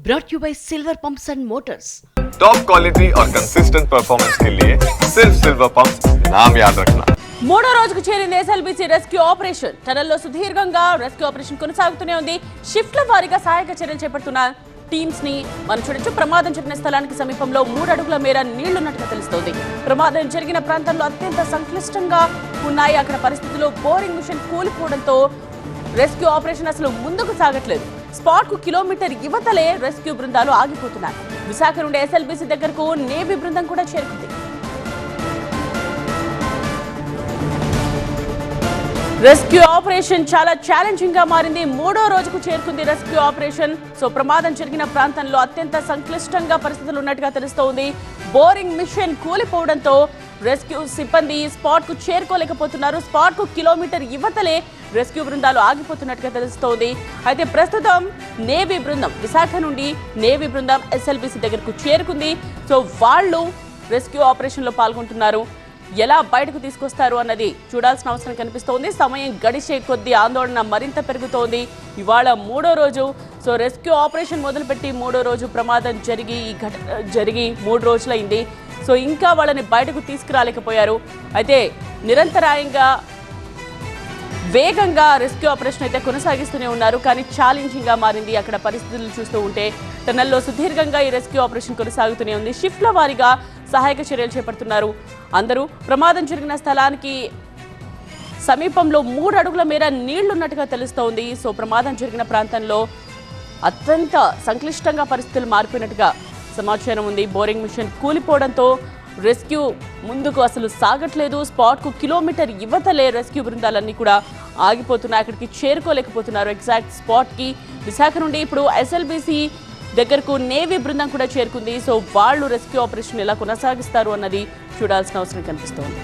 brought you by Silver Pumps and Motors. Top quality और consistent performance के लिए सिर्फ सिल्वर पंप्स नाम याद रखना. మూడో రోజుకు చేరింది ఎస్ఎల్బీసీ రెస్క్యూ ఆపరేషన్. టనల్లో సుదీర్ఘంగా రెస్క్యూ ఆపరేషన్ కొనసాగుతూనే ఉంది. షిఫ్ట్ల వారీగా సహాయక చర్యలు చేపడుతున్న టీమ్స్ ని మనం చూడొచ్చు. ప్రమాదం జరిగిన స్థలానికి సమీపంలో 3 అడుగుల మేర నీళ్లున్నట్టుగా తెలుస్తోంది. ప్రమాదం జరిగిన ప్రాంతంలో అత్యంత సంక్లిష్టంగా ఉన్నాయి అక్కడ పరిస్థితుల్లో. బోరింగ్ మిషన్ కూలిపోవడంతో రెస్క్యూ ఆపరేషన్ అసలు ముందుకు సాగట్లేదు. స్పాట్ కు కిలోమీటర్ యువతలే రెస్క్యూ బృందాలు ఆగిపోతున్నాయి. విశాఖ నుండి ఎస్ఎల్బీసీ దగ్గరకు నేవీ బృందం కూడా చేరుకుంది. రెస్క్యూ ఆపరేషన్ చాలా ఛాలెంజింగ్ గా మారింది. మూడో రోజుకు చేరుకుంది రెస్క్యూ ఆపరేషన్. సో ప్రమాదం జరిగిన ప్రాంతంలో అత్యంత సంక్లిష్టంగా పరిస్థితులు ఉన్నట్టుగా తెలుస్తోంది. బోరింగ్ మిషన్ కూలిపోవడంతో రెస్క్యూ సిబ్బంది స్పాట్ కు చేరుకోలేకపోతున్నారు. స్పాట్ కు కిలోమీటర్ యువతలే రెస్క్యూ బృందాలు ఆగిపోతున్నట్టుగా తెలుస్తోంది. అయితే ప్రస్తుతం నేవీ బృందం విశాఖ నుండి నేవీ బృందం ఎస్ఎల్బీసీ దగ్గరకు చేరుకుంది. సో వాళ్ళు రెస్క్యూ ఆపరేషన్ లో పాల్గొంటున్నారు. ఎలా బయటకు తీసుకొస్తారు అన్నది చూడాల్సిన అవసరం కనిపిస్తోంది. సమయం గడిచే కొద్దీ ఆందోళన మరింత పెరుగుతోంది. ఇవాళ మూడో రోజు. సో రెస్క్యూ ఆపరేషన్ మొదలుపెట్టి మూడో రోజు ప్రమాదం జరిగి 3 రోజులైంది. సో ఇంకా వాళ్ళని బయటకు తీసుకురాలేకపోయారు. అయితే నిరంతరాయంగా వేగంగా రెస్క్యూ ఆపరేషన్ అయితే కొనసాగిస్తూనే ఉన్నారు. కానీ ఛాలెంజింగ్ గా మారింది అక్కడ పరిస్థితులు చూస్తూ ఉంటే. టన్నల్లో సుదీర్ఘంగా ఈ రెస్క్యూ ఆపరేషన్ కొనసాగుతూనే ఉంది. షిఫ్ట్ల వారీగా సహాయక చర్యలు చేపడుతున్నారు అందరూ. ప్రమాదం జరిగిన స్థలానికి సమీపంలో 3 అడుగుల మేర నీళ్లున్నట్టుగా తెలుస్తోంది. సో ప్రమాదం జరిగిన ప్రాంతంలో అత్యంత సంక్లిష్టంగా పరిస్థితులు మారిపోయినట్టుగా సమాచారం ఉంది. బోరింగ్ మిషన్ కూలిపోవడంతో రెస్క్యూ ముందుకు అసలు సాగట్లేదు. స్పాట్కు కిలోమీటర్ యువతలే రెస్క్యూ బృందాలన్నీ కూడా ఆగిపోతున్నాయి. అక్కడికి చేరుకోలేకపోతున్నారు ఎగ్జాక్ట్ స్పాట్కి. విశాఖ నుండి ఇప్పుడు ఎస్ఎల్బీసీ దగ్గరకు నేవీ బృందం కూడా చేరుకుంది. సో వాళ్ళు రెస్క్యూ ఆపరేషన్ ఎలా కొనసాగిస్తారు అన్నది చూడాల్సిన అవసరం కనిపిస్తోంది.